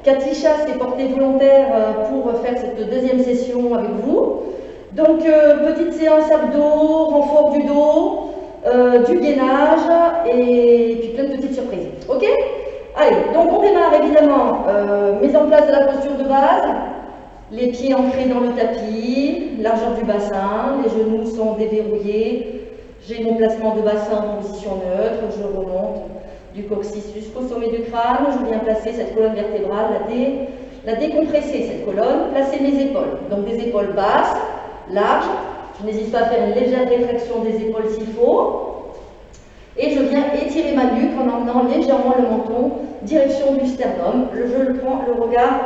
Katisha s'est portée volontaire pour faire cette deuxième session avec vous. Donc, petite séance abdos, renfort du dos, du gainage et puis plein de petites surprises. Ok? Allez, donc on démarre évidemment, mise en place de la posture de base, les pieds ancrés dans le tapis, largeur du bassin, les genoux sont déverrouillés, j'ai mon placement de bassin en position neutre, je remonte du coccyx jusqu'au sommet du crâne, je viens placer cette colonne vertébrale, la décompresser cette colonne, placer mes épaules, donc des épaules basses, larges, je n'hésite pas à faire une légère rétraction des épaules s'il faut. Et je viens étirer ma nuque en emmenant légèrement le menton, direction du sternum. Je le prends, le regard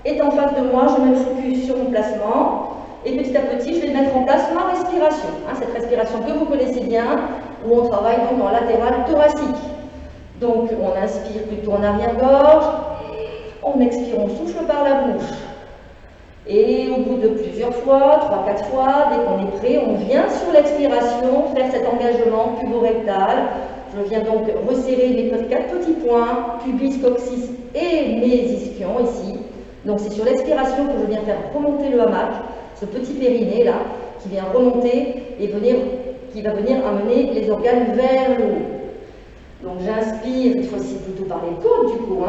est en face de moi, je me focus sur mon placement. Et petit à petit, je vais mettre en place ma respiration. Cette respiration que vous connaissez bien, où on travaille donc en latéral thoracique. Donc on inspire plutôt en arrière-gorge, on expire, on souffle par la bouche. Et au bout de plusieurs fois, 3-4 fois, dès qu'on est prêt, on vient sur l'expiration faire cet engagement pubo-rectal. Je viens donc resserrer mes 4 petits points, pubis, coccyx et mes ischions ici. Donc c'est sur l'expiration que je viens faire remonter le hamac, ce petit périnée là, qui vient remonter et qui va venir amener les organes vers le haut. Donc j'inspire, cette fois-ci plutôt par les côtes du coup,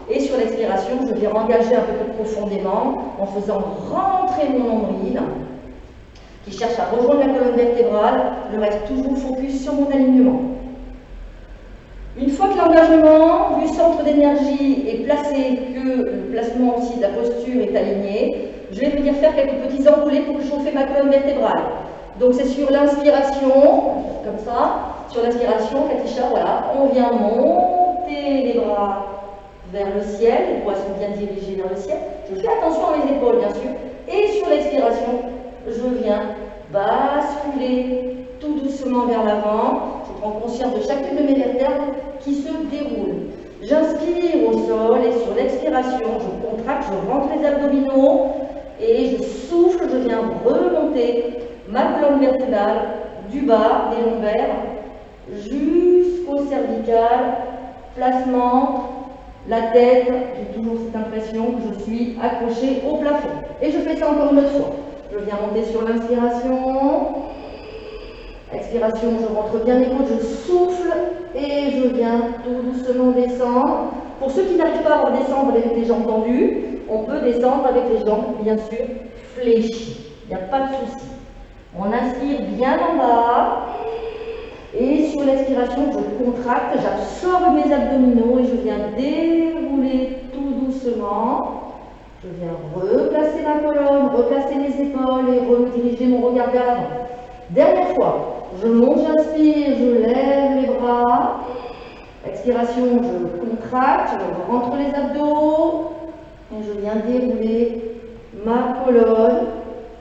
et sur l'expiration, je viens engager un peu plus profondément en faisant rentrer mon nombril, qui cherche à rejoindre la colonne vertébrale. Je reste toujours focus sur mon alignement. Une fois que l'engagement du centre d'énergie est placé, que le placement aussi de la posture est aligné, je vais venir faire quelques petits enroulés pour chauffer ma colonne vertébrale. Donc c'est sur l'inspiration, comme ça, sur l'inspiration, Katisha, voilà, on vient monter les bras vers le ciel, les bras sont bien dirigés vers le ciel. Je fais attention à mes épaules, bien sûr. Et sur l'expiration, je viens basculer tout doucement vers l'avant. Je prends conscience de chacune de mes vertèbres qui se déroulent. J'inspire au sol et sur l'expiration, je contracte, je rentre les abdominaux et je souffle, je viens remonter ma colonne vertébrale du bas des lombaires jusqu'au cervical, placement, la tête, j'ai toujours cette impression que je suis accrochée au plafond. Et je fais ça encore une autre fois. Je viens monter sur l'inspiration, expiration, je rentre bien les côtes, je souffle et je viens tout doucement descendre. Pour ceux qui n'arrivent pas à redescendre avec les jambes tendues, on peut descendre avec les jambes bien sûr fléchies. Il n'y a pas de souci. On inspire bien en bas. Et sur l'expiration, je contracte, j'absorbe mes abdominaux et je viens dérouler tout doucement. Je viens replacer ma colonne, replacer mes épaules et rediriger mon regard vers l'avant. Dernière fois, je monte, j'inspire, je lève les bras. Expiration, je contracte, je rentre les abdos et je viens dérouler ma colonne.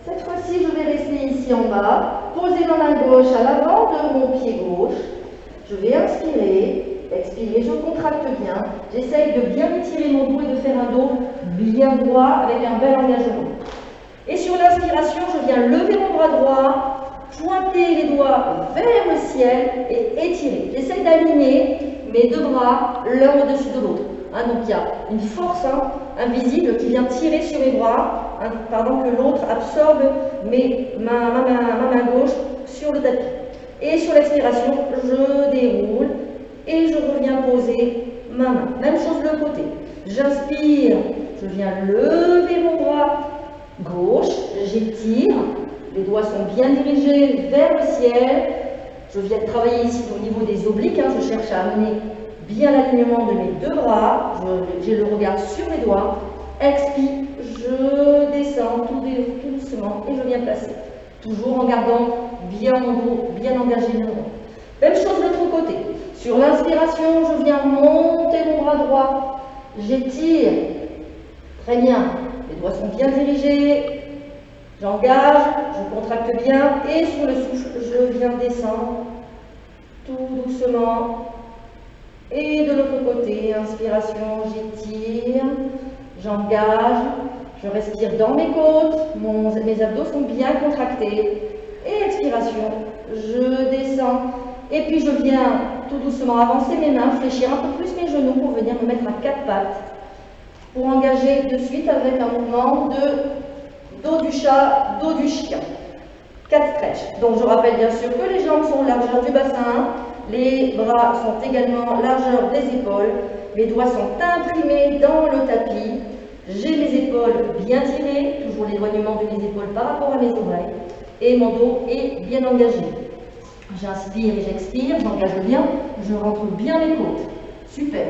Cette fois-ci, je vais rester ici en bas, poser ma main gauche à l'avant de mon pied gauche. Je vais inspirer, expirer, je contracte bien. J'essaye de bien étirer mon dos et de faire un dos bien droit avec un bel engagement. Et sur l'inspiration, je viens lever mon bras droit, pointer les doigts vers le ciel et étirer. J'essaye d'aligner mes deux bras l'un au-dessus de l'autre. Donc il y a une force invisible qui vient tirer sur mes bras, pendant que l'autre absorbe ma main gauche sur le tapis. Et sur l'expiration, je déroule et je reviens poser ma main. Même chose de l'autre côté. J'inspire, je viens lever mon bras gauche, j'étire, les doigts sont bien dirigés vers le ciel. Je viens travailler ici au niveau des obliques, je cherche à amener bien l'alignement de mes deux bras, j'ai le regard sur mes doigts, expire, je descends tout doucement et je viens placer. Toujours en gardant bien mon dos, bien engagé mon dos. Même chose de l'autre côté. Sur l'inspiration, je viens monter mon bras droit, j'étire, très bien, les doigts sont bien dirigés, j'engage, je contracte bien et sur le souffle, je viens descendre tout doucement. Et de l'autre côté, inspiration, j'étire, j'engage, je respire dans mes côtes, mes abdos sont bien contractés. Et expiration, je descends. Et puis je viens tout doucement avancer mes mains, fléchir un peu plus mes genoux pour venir me mettre à quatre pattes. pour engager de suite avec un mouvement de dos du chat, dos du chien. 4 stretch. Donc je rappelle bien sûr que les jambes sont largeur du bassin, les bras sont également largeur des épaules, mes doigts sont imprimés dans le tapis, j'ai mes épaules bien tirées, toujours l'éloignement de mes épaules par rapport à mes oreilles, et mon dos est bien engagé. J'inspire et j'expire, j'engage bien, je rentre bien les côtes. Super.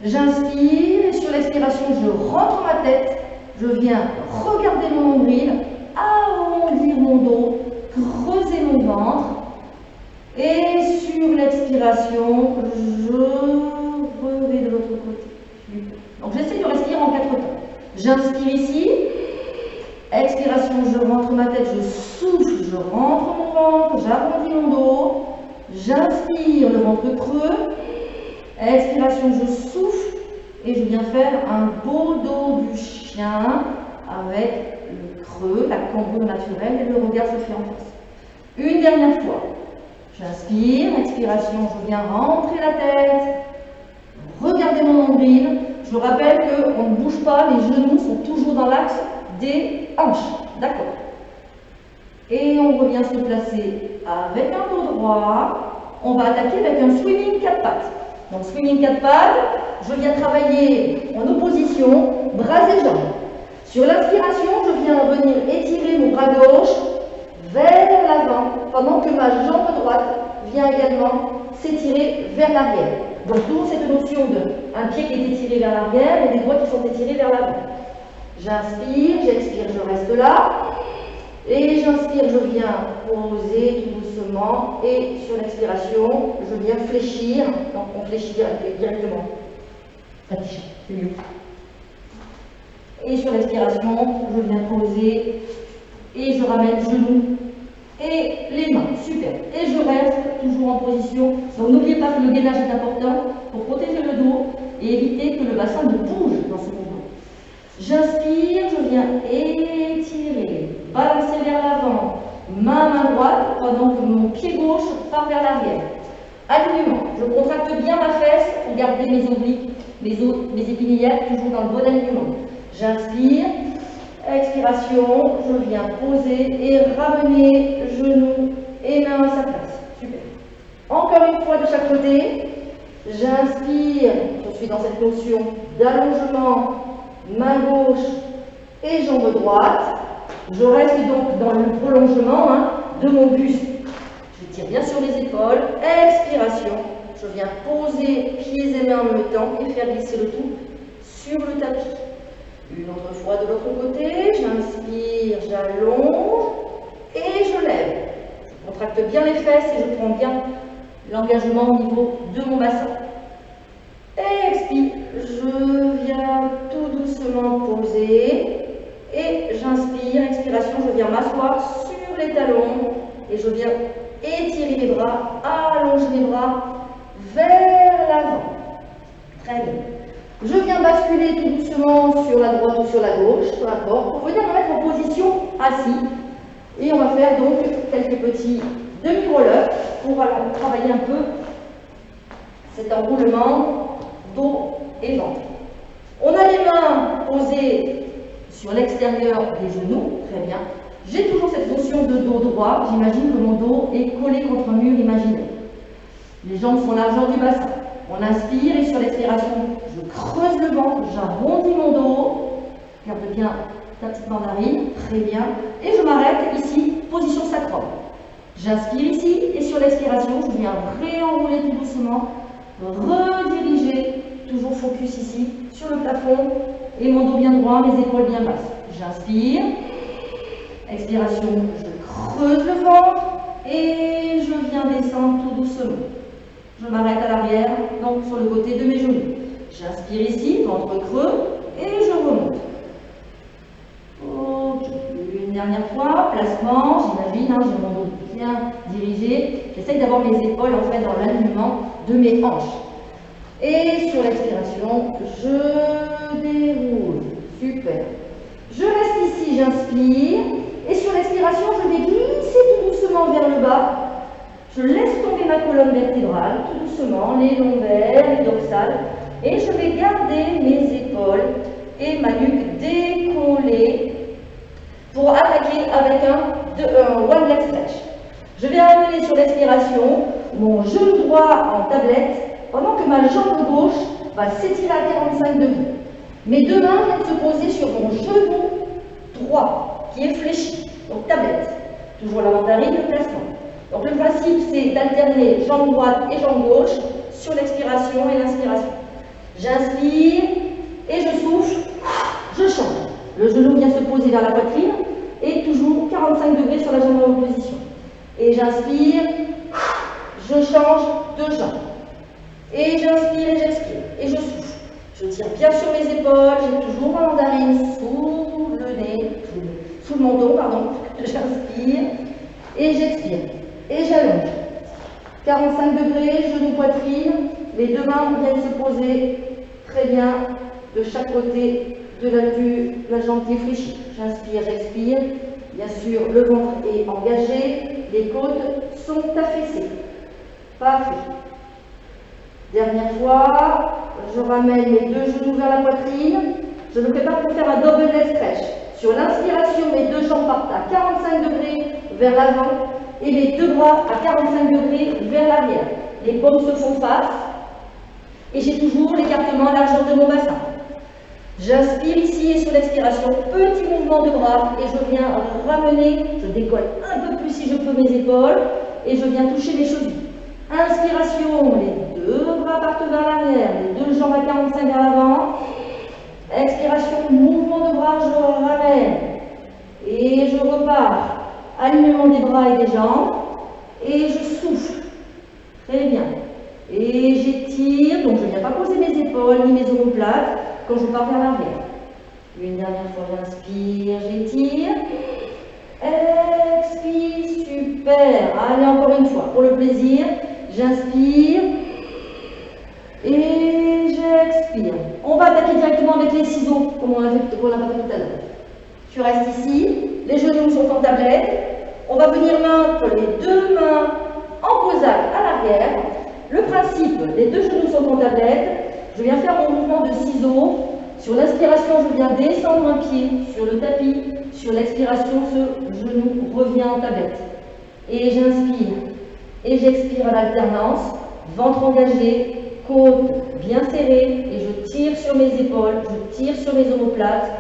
J'inspire et sur l'expiration, je rentre ma tête, je viens regarder mon nombril, arrondir mon dos, creuser mon ventre. Et sur l'expiration, je revais de l'autre côté. Donc j'essaie de respirer en 4 temps. J'inspire ici. Expiration, je rentre ma tête, je souffle, je rentre mon ventre, j'arrondis mon dos. J'inspire, le ventre creux. Expiration, je souffle et je viens faire un beau dos du chien avec le creux, la cambrure naturelle et le regard se fait en face. Une dernière fois. J'inspire, expiration, je viens rentrer la tête, regardez mon nombril. Je rappelle qu'on ne bouge pas, les genoux sont toujours dans l'axe des hanches. D'accord. Et on revient se placer avec un dos droit. On va attaquer avec un swimming 4 pattes. Donc swimming 4 pattes, je viens travailler en opposition, bras et jambes. Sur l'inspiration, je viens venir étirer mon bras gauche vers l'avant, pendant que ma jambe droite vient également s'étirer vers l'arrière. Donc toujours cette notion d'un pied qui est étiré vers l'arrière et des doigts qui sont étirés vers l'avant. J'inspire, j'expire, je reste là. Et j'inspire, je viens poser tout doucement. Et sur l'expiration, je viens fléchir. Donc on fléchit directement. C'est mieux. Et sur l'expiration, je viens poser. Et je ramène genoux et les mains. Super. Et je reste toujours en position. Donc n'oubliez pas que le gainage est important pour protéger le dos et éviter que le bassin ne bouge dans ce mouvement. J'inspire, je viens étirer, balancer vers l'avant, main droite, pendant que mon pied gauche part vers l'arrière. Alignement. Je contracte bien ma fesse pour garder mes obliques, mes épinières toujours dans le bon alignement. J'inspire. Expiration, je viens poser et ramener genoux et mains à sa place. Super. Encore une fois de chaque côté. J'inspire, je suis dans cette notion d'allongement, main gauche et jambe droite. Je reste donc dans le prolongement de mon buste. Je tire bien sur les épaules. Expiration, je viens poser pieds et mains en même temps et faire glisser le tout sur le tapis. Une autre fois de l'autre côté, j'inspire, j'allonge et je lève. Je contracte bien les fesses et je prends bien l'engagement au niveau de mon bassin. Et expire, je viens tout doucement poser et j'inspire, expiration, je viens m'asseoir sur les talons et je viens étirer les bras, allonger les bras vers l'avant. Très bien. Je viens basculer tout doucement sur la droite ou sur la gauche, peu importe, pour venir me mettre en position assis. Et on va faire donc quelques petits demi-rollers pour travailler un peu cet enroulement dos et ventre. On a les mains posées sur l'extérieur des genoux, très bien. J'ai toujours cette notion de dos droit, j'imagine que mon dos est collé contre un mur imaginaire. Les jambes sont largeur du bassin. On inspire et sur l'expiration, je creuse le ventre, j'arrondis mon dos, garde bien ta petite mandarine, très bien, et je m'arrête ici, position sacrum. J'inspire ici et sur l'expiration, je viens réenrouler tout doucement, rediriger, toujours focus ici, sur le plafond, et mon dos bien droit, mes épaules bien basses. J'inspire, expiration, je creuse le ventre, et je viens descendre tout doucement. Je m'arrête à l'arrière, donc sur le côté de mes genoux. J'inspire ici, ventre creux, et je remonte. Ok, une dernière fois, placement, j'imagine, j'ai mon dos bien dirigé. J'essaye d'avoir mes épaules en fait dans l'alignement de mes hanches. Et sur l'expiration, je déroule. Super. Je reste ici, j'inspire. Et sur l'expiration, je vais glisser tout doucement vers le bas. Je laisse tomber ma colonne vertébrale, tout doucement, les lombaires, les dorsales. Et je vais garder mes épaules et ma nuque décollée pour attaquer avec un one leg stretch. Je vais amener sur l'expiration mon genou droit en tablette pendant que ma jambe gauche va s'étirer à 45 degrés. Mes deux mains viennent se poser sur mon genou droit qui est fléchi, donc tablette. Toujours la mandarine, le placement. Donc le principe c'est d'alterner jambe droite et jambe gauche sur l'expiration et l'inspiration. J'inspire et je souffle, je change. Le genou vient se poser vers la poitrine et toujours 45 degrés sur la jambe en position. Et j'inspire, je change de jambe. Et j'inspire et j'expire. Et je souffle. Je tire bien sur mes épaules, j'ai toujours ma mandarine sous le nez, sous le menton, pardon. J'inspire et j'expire. Et j'allonge. 45 degrés, genou poitrine, les deux mains viennent se poser très bien de chaque côté de la jambe qui est fléchie. J'inspire, j'expire. Bien sûr, le ventre est engagé, les côtes sont affaissées. Parfait. Dernière fois, je ramène mes deux genoux vers la poitrine. Je me prépare pour faire un double leg stretch. Sur l'inspiration, mes deux jambes partent à 45 degrés vers l'avant et mes deux bras à 45 degrés vers l'arrière. Les paumes se font face et j'ai toujours l'écartement à largeur de mon bassin. J'inspire ici et sur l'expiration, petit mouvement de bras et je viens ramener, je décolle un peu plus si je peux mes épaules et je viens toucher mes chevilles. Inspiration, les deux bras partent vers l'arrière, les deux jambes à 45 vers l'avant. Expiration, mouvement de bras, je ramène et je repars. Alignement des bras et des jambes et je souffle. Très bien. Et j'étire, donc je ne viens pas poser mes épaules ni mes omoplates quand je pars vers l'arrière. Une dernière fois, j'inspire, j'étire. Expire, super. Allez, encore une fois, pour le plaisir. J'inspire et j'expire. On va attaquer directement avec les ciseaux, comme on l'a fait tout à l'heure. Tu restes ici, les genoux sont en tablette. On va venir mettre les deux mains en cosaque à l'arrière. Le principe, les deux genoux sont en tablette. Je viens faire mon mouvement de ciseaux. Sur l'inspiration, je viens descendre un pied sur le tapis. Sur l'expiration, ce genou revient en tablette. Et j'inspire. Et j'expire à l'alternance. Ventre engagé, côte bien serrée. Et je tire sur mes épaules, je tire sur mes omoplates.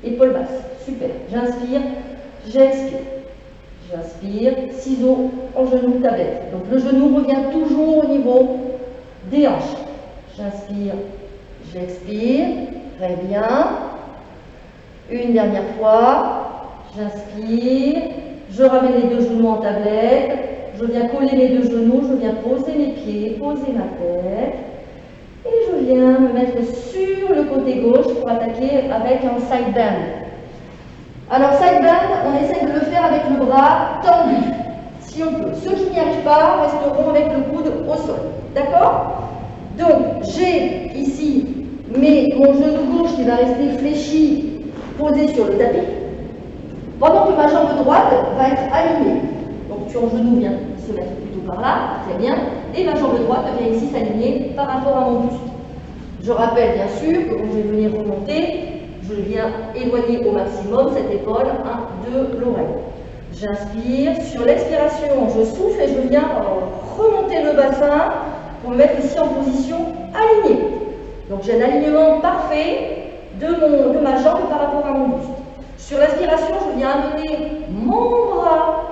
Épaules basses. Super. J'inspire, j'expire. J'inspire, ciseaux en genou, tablette. Donc le genou revient toujours au niveau des hanches. J'inspire, j'expire. Très bien. Une dernière fois. J'inspire. Je ramène les deux genoux en tablette. Je viens coller les deux genoux. Je viens poser mes pieds, poser ma tête. Et je viens me mettre sur le côté gauche pour attaquer avec un side bend. Alors, side bend, on essaie de le faire avec le bras tendu, si on peut. Ceux qui n'y arrivent pas resteront avec le coude au sol. D'accord? Donc, j'ai ici mon genou gauche qui va rester fléchi, posé sur le tapis, pendant que ma jambe droite va être alignée. Donc, ton genou vient se mettre plutôt par là, très bien, et ma jambe droite vient ici s'aligner par rapport à mon buste. Je rappelle bien sûr que quand je vais venir remonter, je viens éloigner au maximum cette épaule de l'oreille. J'inspire. Sur l'expiration, je souffle et je viens remonter le bassin pour me mettre ici en position alignée. Donc j'ai un alignement parfait de ma jambe par rapport à mon buste. Sur l'inspiration, je viens amener mon bras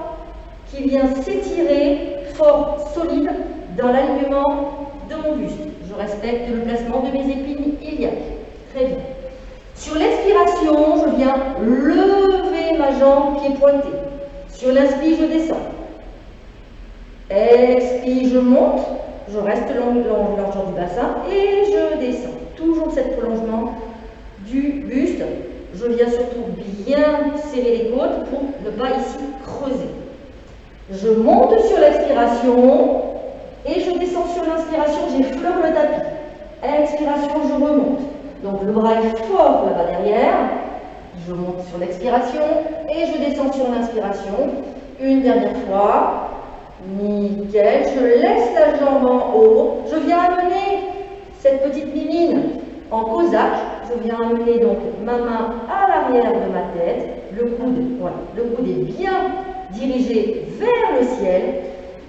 qui vient s'étirer fort, solide, dans l'alignement de mon buste. Je respecte le placement de mes épines iliaques. Très bien. Sur l'expiration, je viens lever ma jambe pied pointé. Sur l'inspire, je descends. Expire, je monte. Je reste largeur du bassin et je descends. Toujours cet prolongement du buste. Je viens surtout bien serrer les côtes pour ne pas ici creuser. Je monte sur l'expiration et je descends sur l'inspiration. J'effleure le tapis. Expiration, je remonte. Donc le bras est fort là-bas derrière. Je monte sur l'expiration et je descends sur l'inspiration. Une dernière fois. Nickel. Je laisse la jambe en haut. Je viens amener cette petite mimine en cosaque je viens amener donc ma main à l'arrière de ma tête. Le coude, voilà, le coude est bien dirigé vers le ciel.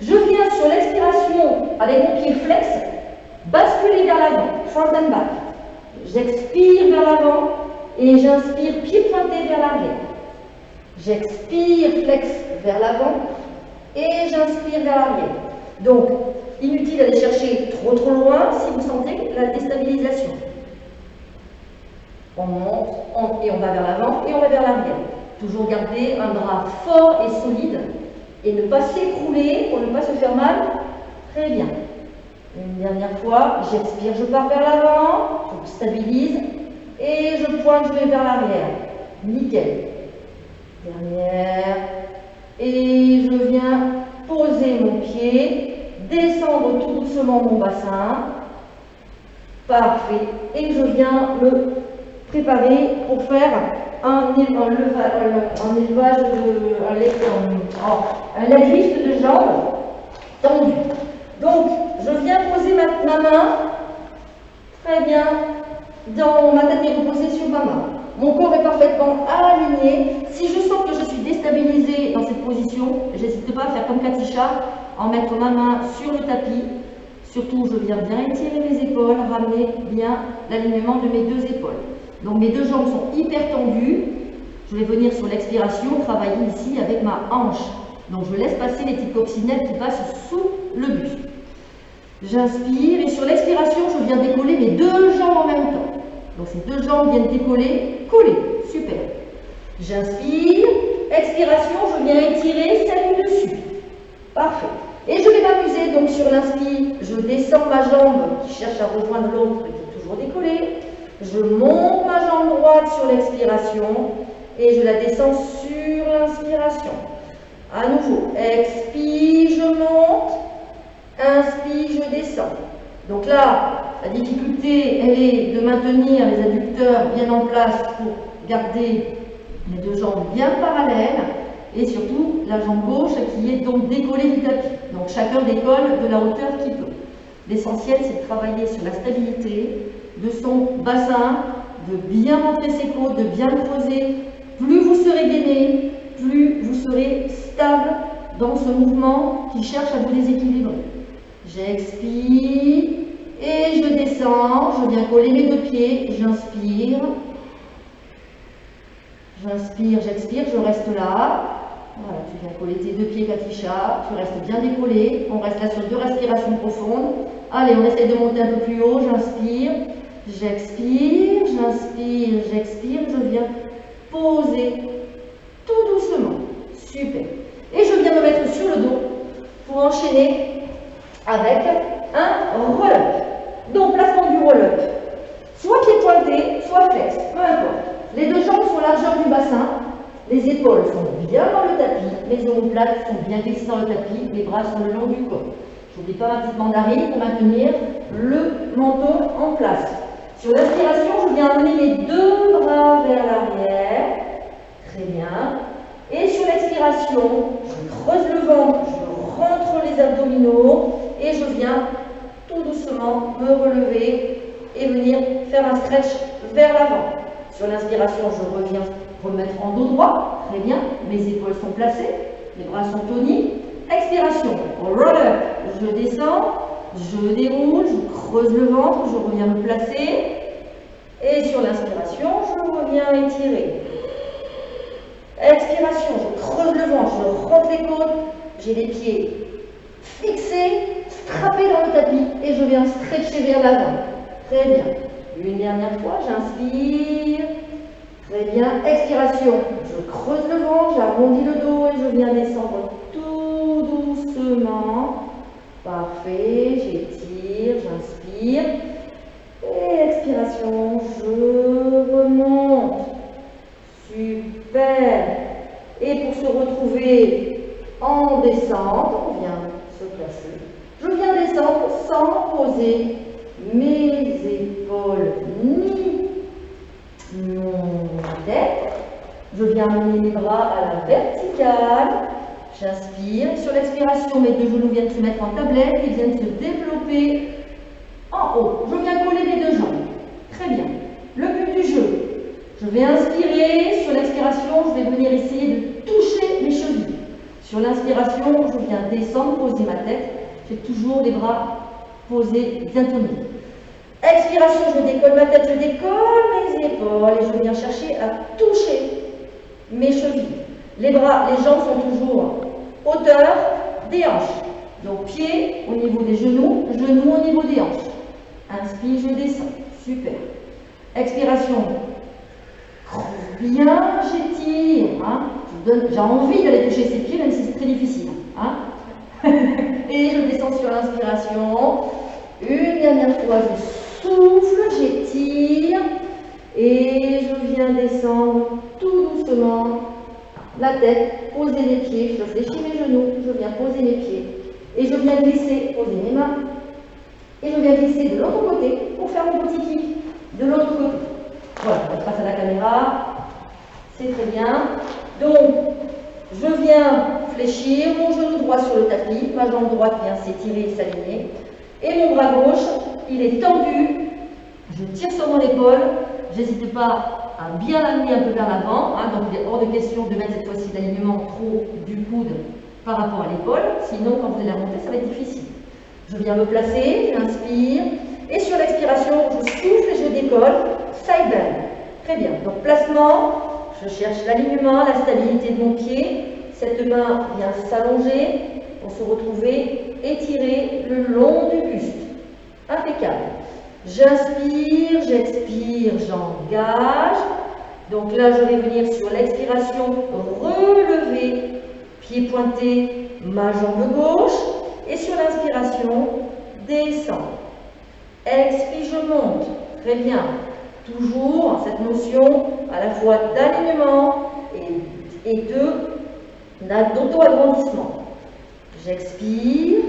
Je viens sur l'expiration avec mon pied flex, basculer vers l'avant, front and back. J'expire vers l'avant et j'inspire pied pointé vers l'arrière. J'expire flex vers l'avant et j'inspire vers l'arrière. Donc, inutile d'aller chercher trop loin si vous sentez la déstabilisation. On monte et on va vers l'avant et on va vers l'arrière. Toujours garder un bras fort et solide et ne pas s'écrouler pour ne pas se faire mal. Très bien. Une dernière fois, j'expire, je pars vers l'avant, je stabilise et je pointe, je vais vers l'arrière. Nickel. Dernière. Et je viens poser mon pied, descendre tout doucement mon bassin. Parfait. Et je viens me préparer pour faire un leg lift de jambes tendu. Donc, je viens poser ma main, très bien, dans ma tête est reposée sur ma main. Mon corps est parfaitement aligné. Si je sens que je suis déstabilisée dans cette position, j'hésite pas à faire comme Katisha, en mettre ma main sur le tapis. Surtout, je viens bien étirer mes épaules, ramener bien l'alignement de mes deux épaules. Donc, mes deux jambes sont hyper tendues. Je vais venir sur l'expiration, travailler ici avec ma hanche. Donc, je laisse passer les petites coccinelles qui passent sous le buste. J'inspire et sur l'expiration, je viens décoller mes deux jambes en même temps. Donc, ces deux jambes viennent décoller, coller. Super. J'inspire. Expiration, je viens étirer celle dessus. Parfait. Et je vais m'amuser. Donc, sur l'inspire, je descends ma jambe qui cherche à rejoindre l'autre qui est toujours décollée. Je monte ma jambe droite sur l'expiration et je la descends sur l'inspiration. À nouveau, expire, je monte, inspire, je descends. Donc là, la difficulté, elle est de maintenir les adducteurs bien en place pour garder les deux jambes bien parallèles et surtout la jambe gauche qui est donc décollée du tapis. Donc chacun décolle de la hauteur qu'il peut. L'essentiel, c'est de travailler sur la stabilité de son bassin, de bien rentrer ses côtes, de bien creuser. Plus vous serez gainé, plus vous serez stable dans ce mouvement qui cherche à vous déséquilibrer. J'expire et je descends, je viens coller mes deux pieds, j'inspire. J'inspire, j'expire, je reste là. Voilà, tu viens coller tes deux pieds, Katisha, tu restes bien décollé. On reste là sur deux respirations profondes. Allez, on essaie de monter un peu plus haut, j'inspire. J'expire, j'inspire, j'expire, je viens poser tout doucement. Super. Et je viens me mettre sur le dos pour enchaîner avec un roll-up. Donc, placement du roll-up. Soit pied pointé, soit flex, peu importe. Les deux jambes sont largeur du bassin. Les épaules sont bien dans le tapis. Les omoplates sont bien glissées dans le tapis. Les bras sont le long du corps. Je n'oublie pas ma petite mandarine pour maintenir le menton en place. Sur l'inspiration, je viens amener mes deux bras vers l'arrière. Très bien. Et sur l'expiration, je creuse le ventre, je rentre les abdominaux et je viens tout doucement me relever et venir faire un stretch vers l'avant. Sur l'inspiration, je reviens remettre en dos droit. Très bien. Mes épaules sont placées, les bras sont tonis. Expiration, roll up, je descends, je déroule, je creuse le ventre, je reviens me placer. Et sur l'inspiration, je reviens étirer. Expiration, je creuse le ventre, je rentre les côtes, j'ai les pieds fixés, strappés dans le tapis et je viens stretcher vers l'avant. Très bien. Une dernière fois, j'inspire. Très bien. Expiration, je creuse le ventre, j'arrondis le dos et je viens descendre tout doucement. Parfait, j'étire, j'inspire. Et expiration, je remonte. Super. Et pour se retrouver en descente, on vient se placer. Je viens descendre sans poser mes épaules ni mon tête. Je viens amener mes bras à la verticale. J'inspire. Sur l'expiration, mes deux genoux viennent se mettre en tablette et viennent se développer en haut. Je viens coller les deux jambes. Très bien. Le but Je vais inspirer, sur l'expiration, je vais venir essayer de toucher mes chevilles. Sur l'inspiration, je viens descendre, poser ma tête. J'ai toujours les bras posés, bien tenus. Expiration, je décolle ma tête, je décolle mes épaules et je viens chercher à toucher mes chevilles. Les bras, les jambes sont toujours hauteur des hanches. Donc pieds au niveau des genoux, genoux au niveau des hanches. Inspire, je descends. Super. Expiration. Bien, j'étire. Hein. J'ai envie d'aller toucher ses pieds, même si c'est très difficile. Hein. Et je descends sur l'inspiration. Une dernière fois, je souffle, j'étire. Et je viens descendre tout doucement. La tête, poser les pieds. Je fléchis mes genoux, je viens poser mes pieds. Et je viens glisser, poser mes mains. Et je viens glisser de l'autre côté pour faire mon petit kick de l'autre côté. Voilà, face à la caméra, c'est très bien. Donc, je viens fléchir mon genou droit sur le tapis, ma jambe droite vient s'étirer et s'aligner. Et mon bras gauche, il est tendu. Je tire sur mon épaule. N'hésitez pas à bien l'amener un peu vers l'avant. Hein, donc, il est hors de question de mettre cette fois-ci l'alignement trop du coude par rapport à l'épaule. Sinon, quand vous allez la monter, ça va être difficile. Je viens me placer, j'inspire. Et sur l'expiration, je souffle et je décolle. Side bend. Très bien. Donc, placement. Je cherche l'alignement, la stabilité de mon pied. Cette main vient s'allonger pour se retrouver étirée le long du buste. Impeccable. J'inspire, j'expire, j'engage. Donc là, je vais venir sur l'expiration, relever, pied pointé, ma jambe gauche. Et sur l'inspiration, descendre. Expire, je monte. Très bien. Toujours cette notion à la fois d'alignement et d'auto-agrandissement. J'expire,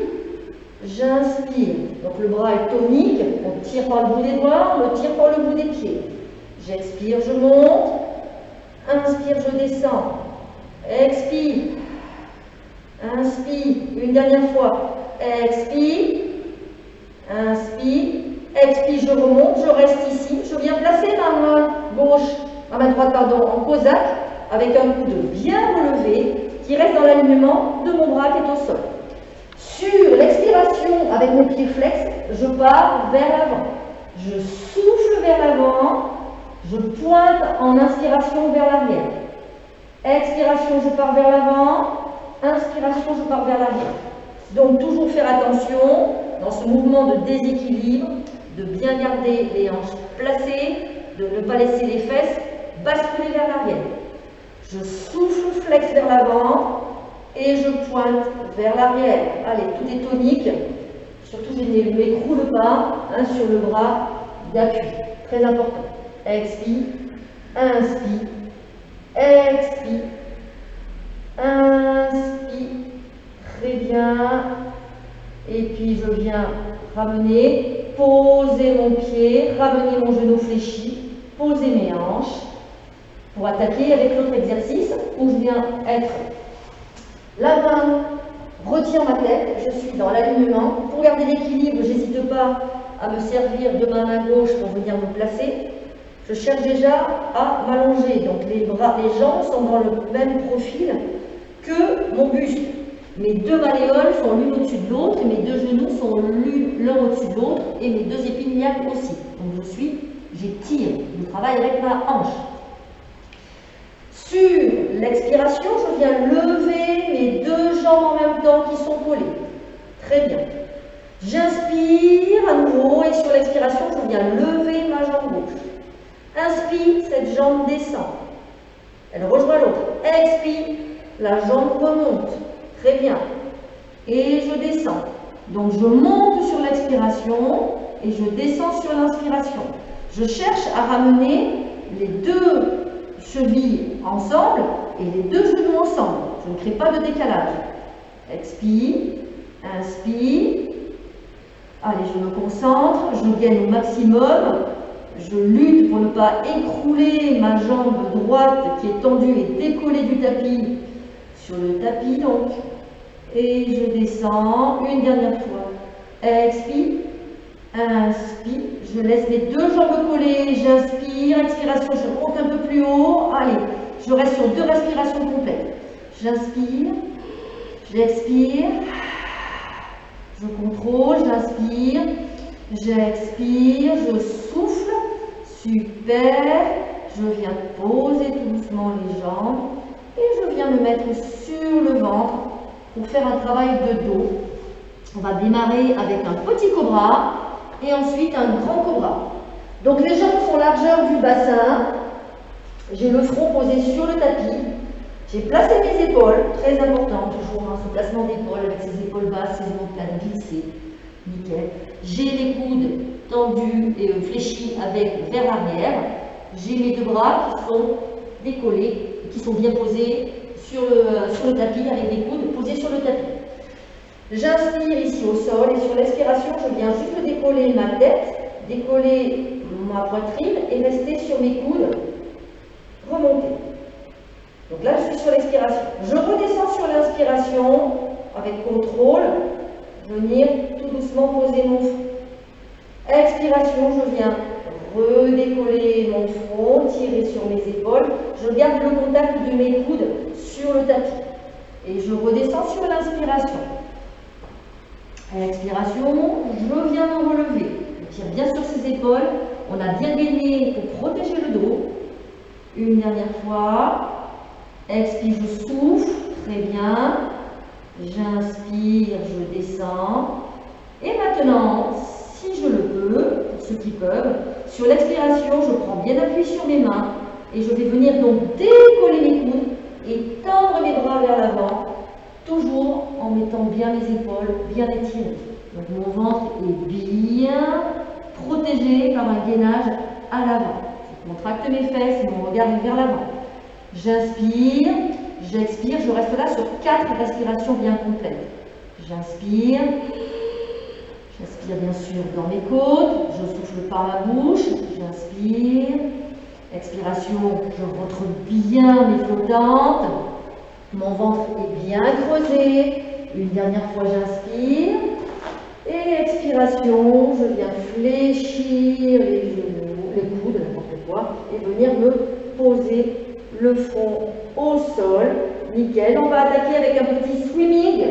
j'inspire. Donc le bras est tonique, on tire par le bout des doigts, on le tire par le bout des pieds. J'expire, je monte. Inspire, je descends. Expire. Inspire. Une dernière fois. Expire. Inspire. Expire, je remonte, je reste ici. Je viens placer ma main gauche, ma main droite, pardon, en cosaque, avec un coude bien relevé, qui reste dans l'alignement de mon bras qui est au sol. Sur l'expiration, avec mes pieds flex, je pars vers l'avant. Je souffle vers l'avant, je pointe en inspiration vers l'arrière. Expiration, je pars vers l'avant. Inspiration, je pars vers l'arrière. Donc, toujours faire attention dans ce mouvement de déséquilibre, de bien garder les hanches placées, de ne pas laisser les fesses basculer vers l'arrière. Je souffle, flex vers l'avant et je pointe vers l'arrière. Allez, tout est tonique. Surtout, je ne m'écroule pas sur le bras d'appui. Très important. Expire, inspire, expire, inspire. Très bien. Et puis, je viens ramener, poser mon pied, ramener mon genou fléchi, poser mes hanches pour attaquer avec l'autre exercice où je viens être la main retient ma tête, je suis dans l'alignement. Pour garder l'équilibre, je n'hésite pas à me servir de ma main gauche pour venir me placer. Je cherche déjà à m'allonger, donc les bras, les jambes sont dans le même profil que mon buste. Mes deux malléoles sont l'une au-dessus de l'autre et mes deux genoux sont l'un au-dessus de l'autre et mes deux épines iliaques aussi. Donc j'étire, je travaille avec ma hanche. Sur l'expiration, je viens lever mes deux jambes en même temps qui sont collées. Très bien. J'inspire à nouveau et sur l'expiration, je viens lever ma jambe gauche. Inspire, cette jambe descend. Elle rejoint l'autre. Expire, la jambe remonte. Très bien. Et je descends. Donc je monte sur l'expiration et je descends sur l'inspiration. Je cherche à ramener les deux chevilles ensemble et les deux genoux ensemble. Je ne crée pas de décalage. Expire, inspire. Allez, je me concentre, je gagne au maximum. Je lutte pour ne pas écrouler ma jambe droite qui est tendue et décollée du tapis sur le tapis donc. Et je descends une dernière fois. Expire, Inspire, je laisse mes deux jambes collées, j'inspire, expiration, je monte un peu plus haut. Allez, je reste sur 2 respirations complètes. J'inspire, j'expire, je contrôle, j'inspire, j'expire, je souffle. Super, je viens poser tout doucement les jambes et je viens me mettre sur le ventre pour faire un travail de dos. On va démarrer avec un petit cobra et ensuite un grand cobra. Donc les jambes sont largeur du bassin. J'ai le front posé sur le tapis. J'ai placé mes épaules, très important toujours, ce placement d'épaule avec ses épaules basses, ses omoplates glissées. Nickel. J'ai les coudes tendus et fléchis avec vers l'arrière. J'ai mes 2 bras qui sont décollés, qui sont bien posés sur le tapis avec les coudes posés sur le tapis. J'inspire ici au sol et sur l'expiration, je viens juste décoller ma tête, décoller ma poitrine et rester sur mes coudes, remonter. Donc là, je suis sur l'expiration. Je redescends sur l'inspiration avec contrôle, venir tout doucement poser mon front. Expiration, je viens redécoller mon front, tirer sur mes épaules. Je garde le contact de mes coudes sur le tapis. Et je redescends sur l'inspiration. À l'expiration, je viens me relever. Je tire bien sur ses épaules. On a bien gainé pour protéger le dos. Une dernière fois. Expire, je souffle. Très bien. J'inspire, je descends. Et maintenant, si je le peux, pour ceux qui peuvent, sur l'expiration, je prends bien appui sur mes mains. Et je vais venir donc décoller mes coudes et tendre mes bras vers l'avant. Toujours en mettant bien mes épaules, bien étirées. Donc mon ventre est bien protégé par un gainage à l'avant. Je contracte mes fesses et mon regard est vers l'avant. J'inspire, j'expire, je reste là sur 4 respirations bien complètes. J'inspire, j'inspire bien sûr dans mes côtes, je souffle par la bouche, j'inspire, expiration, je rentre bien mes flottantes. Mon ventre est bien creusé. Une dernière fois, j'inspire. Et expiration, je viens fléchir les genoux, les coudes, n'importe quoi, et venir me poser le front au sol. Nickel. On va attaquer avec un petit swimming.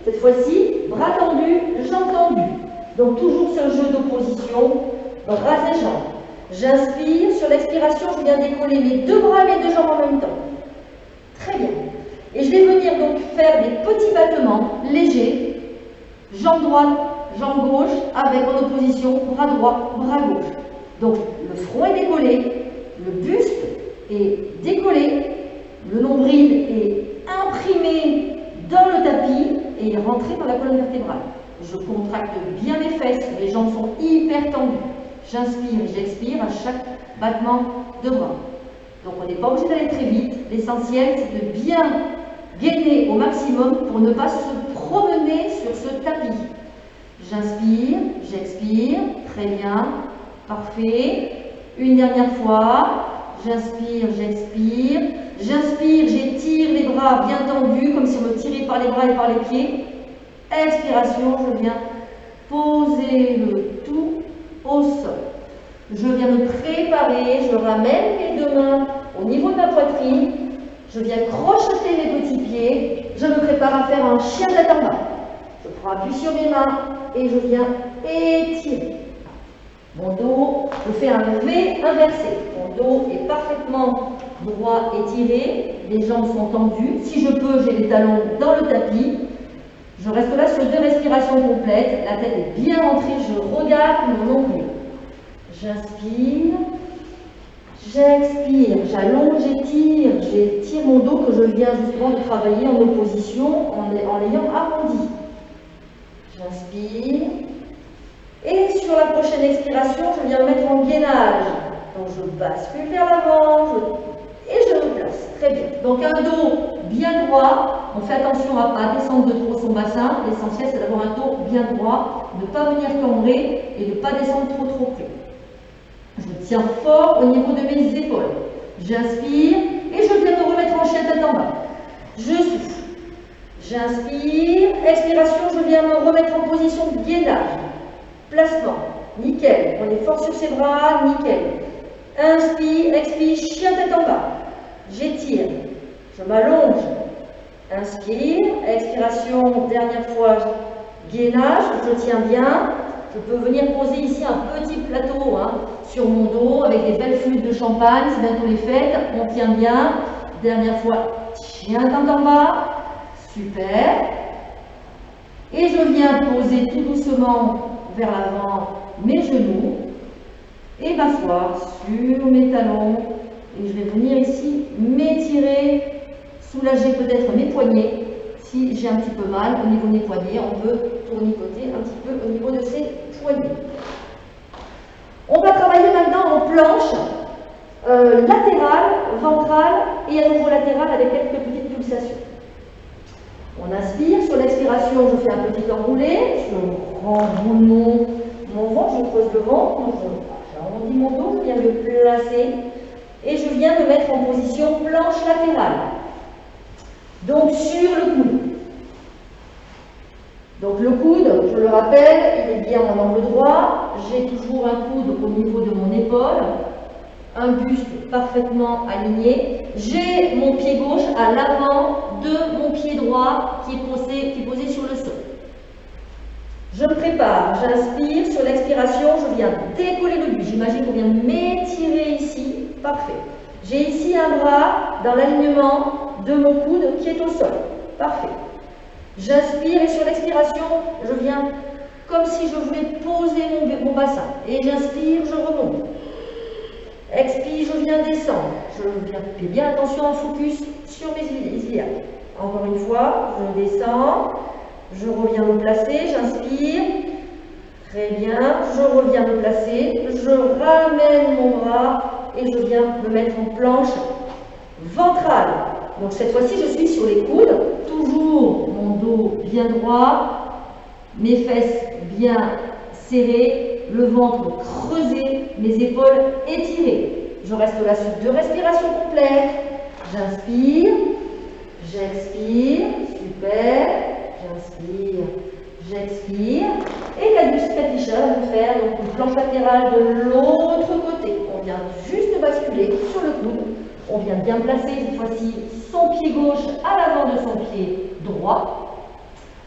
Cette fois-ci, bras tendus, jambes tendues. Donc toujours ce jeu d'opposition, bras et jambes. J'inspire. Sur l'expiration, je viens décoller mes 2 bras et mes 2 jambes en même temps. Très bien. Et je vais venir donc faire des petits battements légers, jambe droite, jambe gauche, avec en opposition bras droit, bras gauche. Donc le front est décollé, le buste est décollé, le nombril est imprimé dans le tapis et il est rentré dans la colonne vertébrale. Je contracte bien mes fesses, les jambes sont hyper tendues. J'inspire et j'expire à chaque battement de bras. Donc on n'est pas obligé d'aller très vite. L'essentiel, c'est de bien gainer au maximum pour ne pas se promener sur ce tapis. J'inspire, j'expire, très bien, parfait. Une dernière fois, j'inspire, j'expire. J'inspire, j'étire les bras bien tendus, comme si on me tirait par les bras et par les pieds. Expiration, je viens poser le tout au sol. Je viens me préparer, je ramène mes 2 mains au niveau de ma poitrine. Je viens crocheter mes petits pieds. Je me prépare à faire un chien tête en bas. Je prends appui sur mes mains et je viens étirer. Mon dos, je fais un V inversé. Mon dos est parfaitement droit étiré. Les jambes sont tendues. Si je peux, j'ai les talons dans le tapis. Je reste là sur 2 respirations complètes. La tête est bien rentrée. Je regarde mon nombril. J'inspire. J'expire, j'allonge, j'étire mon dos que je viens justement de travailler en opposition en l'ayant arrondi. J'inspire. Et sur la prochaine expiration, je viens me mettre en gainage. Donc je bascule vers l'avant et je me place. Très bien. Donc un dos bien droit. On fait attention à ne pas descendre de trop son bassin. L'essentiel, c'est d'avoir un dos bien droit, de ne pas venir cambrer et de ne pas descendre trop près. Je tiens fort au niveau de mes épaules. J'inspire et je viens me remettre en chien tête en bas. Je souffle. J'inspire. Expiration, je viens me remettre en position de gainage. Placement. nickel. On est fort sur ses bras, nickel. Inspire, expire, chien tête en bas. J'étire, je m'allonge. Inspire, expiration, dernière fois, gainage, je tiens bien. Je peux venir poser ici un petit plateau sur mon dos avec des belles flûtes de champagne, c'est bientôt les fêtes, on tient bien. Dernière fois, chien tête en bas, super. Et je viens poser tout doucement vers l'avant mes genoux et m'asseoir sur mes talons. Et je vais venir ici m'étirer, soulager peut-être mes poignets. Si j'ai un petit peu mal au niveau des poignets, on peut tournicoter un petit peu au niveau de ces poignets. On va travailler maintenant en planche latérale, ventrale et à nouveau latérale avec quelques petites pulsations. On inspire, sur l'expiration, je fais un petit enroulé, je renroule mon ventre, je creuse le ventre, j'arrondis mon dos, je viens me placer et je viens me mettre en position planche latérale. Donc sur le coude. Donc le coude, je le rappelle, il est bien en angle droit. J'ai toujours un coude au niveau de mon épaule, un buste parfaitement aligné. J'ai mon pied gauche à l'avant de mon pied droit qui est posé sur le sol. Je me prépare, j'inspire, sur l'expiration, je viens décoller le buste. J'imagine qu'on vient m'étirer ici, parfait. J'ai ici un bras dans l'alignement de mon coude qui est au sol. Parfait. J'inspire et sur l'expiration, je viens comme si je voulais poser mon bassin. Et j'inspire, je remonte. Expire, je viens descendre. Je viens, fais bien attention en focus sur mes iliaques. Encore une fois, je descends, je reviens me placer, j'inspire. Très bien, je reviens me placer, je ramène mon bras et je viens me mettre en planche ventrale. Donc cette fois-ci, je suis sur les coudes, toujours mon dos bien droit, mes fesses bien serrées, le ventre creusé, mes épaules étirées. Je reste là sur 2 respirations complètes. J'inspire, j'expire, super, j'inspire, j'expire. Et la Katisha va nous faire donc une planche latérale de l'autre côté. On vient juste basculer sur le coude. On vient bien placer cette fois-ci son pied gauche à l'avant de son pied droit.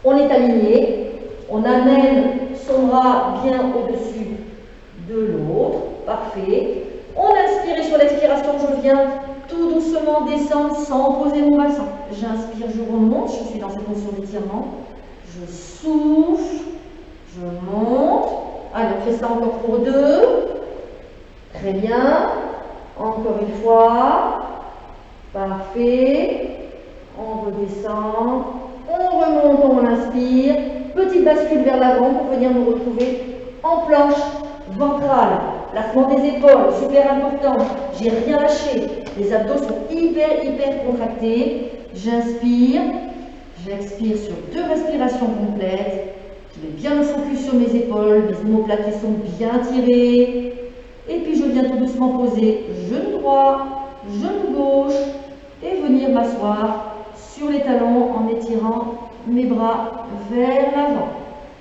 On est aligné. On amène son bras bien au-dessus de l'autre. Parfait. On inspire et sur l'expiration, je viens tout doucement descendre sans poser mon bassin. J'inspire, je remonte. Je suis dans cette position d'étirement. Je souffle. Je monte. Allez, on fait ça encore pour 2. Très bien. Encore une fois. Parfait. On redescend. On remonte, on inspire. Petite bascule vers l'avant pour venir nous retrouver en planche ventrale. Placement des épaules, super important. J'ai rien lâché. Les abdos sont hyper contractés. J'inspire. J'expire sur 2 respirations complètes. Je vais bien me focus sur mes épaules. Mes omoplates qui sont bien tirées. Et puis je viens tout doucement poser genou droit, genou gauche et venir m'asseoir sur les talons en étirant mes bras vers l'avant.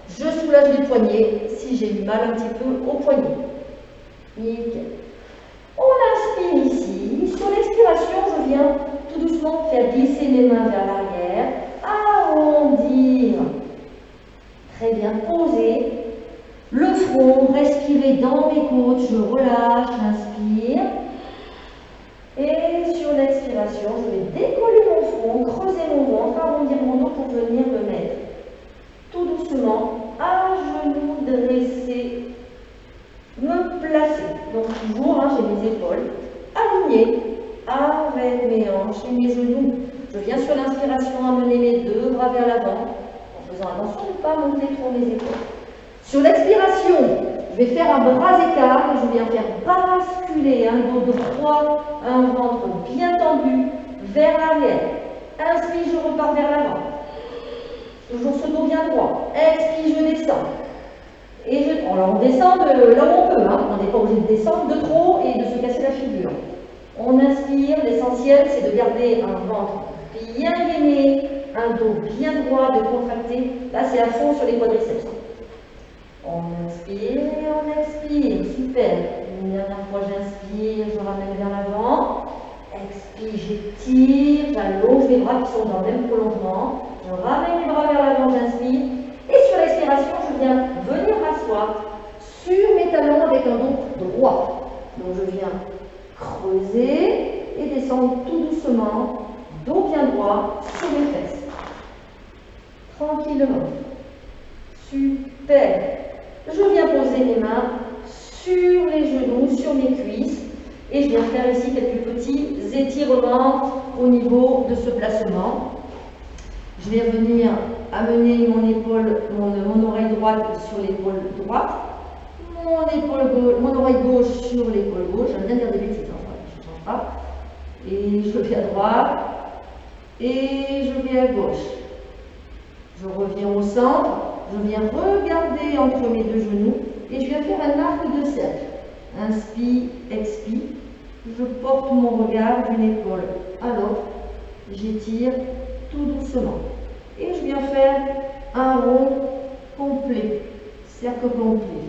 Je soulage les poignets si j'ai eu mal un petit peu au poignet. Nickel. On inspire ici. Sur l'expiration, je viens tout doucement faire glisser mes mains vers l'arrière, arrondir. Très bien, poser. Le front, respirer dans mes côtes, je relâche, j'inspire. Et sur l'expiration, je vais décoller mon front, creuser mon ventre, arrondir mon dos pour venir me mettre tout doucement à genoux dressés, me placer. Donc toujours, j'ai mes épaules alignées avec mes hanches et mes genoux. Je viens sur l'inspiration amener mes 2 bras vers l'avant, en faisant attention de ne pas monter trop mes épaules. Sur l'expiration, je vais faire un bras écart et je viens faire basculer un dos droit, un ventre bien tendu vers l'arrière. Inspire, je repars vers l'avant. Toujours ce dos bien droit. Expire, je descends. Et alors on descend là où on peut, on n'est pas obligé de descendre de trop et de se casser la figure. On inspire, l'essentiel c'est de garder un ventre bien gainé, un dos bien droit, de contracter. Là c'est à fond sur les quadriceps. On inspire et on expire. Super. Une dernière fois, j'inspire, je ramène vers l'avant. Expire, j'étire, j'allonge les bras qui sont dans le même prolongement. Je ramène les bras vers l'avant, j'inspire. Et sur l'expiration, je viens venir m'asseoir sur mes talons avec un dos droit. Donc je viens creuser et descendre tout doucement, dos bien droit sur mes fesses. Tranquillement. Super. Je viens poser mes mains sur les genoux, sur mes cuisses. Et je viens faire ici quelques petits étirements au niveau de ce placement. Je vais venir amener mon épaule, mon oreille droite sur l'épaule droite, mon oreille gauche sur l'épaule gauche. J'aime bien dire des bêtises, je ne change pas. Et je vais à droite et je vais à gauche. Je reviens au centre, je viens regarder entre mes deux genoux et je viens faire un arc de cercle. Inspire, expire. Je porte mon regard d'une épaule à l'autre. J'étire tout doucement. Et je viens faire un rond complet, cercle complet.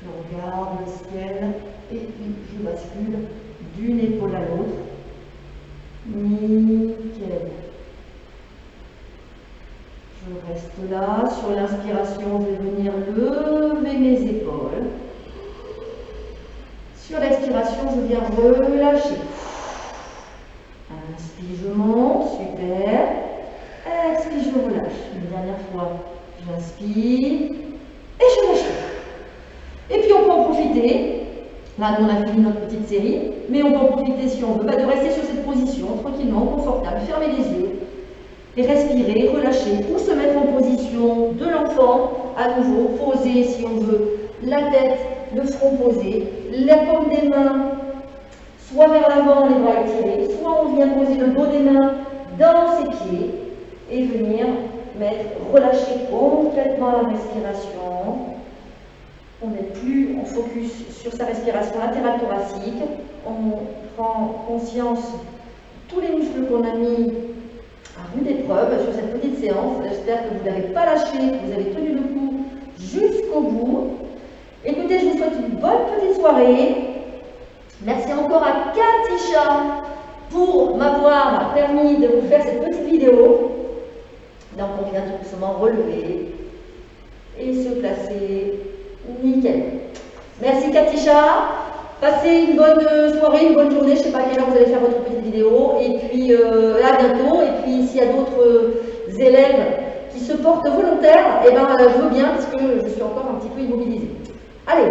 Je regarde le ciel et puis je bascule d'une épaule à l'autre. Nickel. Je reste là. Sur l'inspiration, je vais venir lever mes épaules. Sur l'expiration, je viens relâcher. Inspire, je monte, super. Expire, je relâche. Une dernière fois, j'inspire et je lâche. Et puis on peut en profiter. Là, nous on a fini notre petite série, mais on peut en profiter si on veut, de rester sur cette position, tranquillement, confortable, fermer les yeux et respirer, relâcher, ou se mettre en position de l'enfant, à nouveau, poser si on veut, la tête, le front posé, la paume des mains, soit vers l'avant, les bras étirés, soit on vient poser le dos des mains dans ses pieds et venir relâcher complètement la respiration. On n'est plus en focus sur sa respiration latérale thoracique. On prend conscience de tous les muscles qu'on a mis à rude épreuve sur cette petite séance. J'espère que vous n'avez pas lâché, que vous avez tenu le coup jusqu'au bout. Écoutez, je vous souhaite une bonne petite soirée. Merci encore à Katisha pour m'avoir permis de vous faire cette petite vidéo. Donc on vient tout doucement relever et se placer. Nickel. Merci Katisha. Passez une bonne soirée, une bonne journée. Je ne sais pas à quelle heure vous allez faire votre petite vidéo. Et puis à bientôt. Et puis s'il y a d'autres élèves qui se portent volontaires, eh ben, je veux bien parce que je suis encore un petit peu immobilisée. Allez.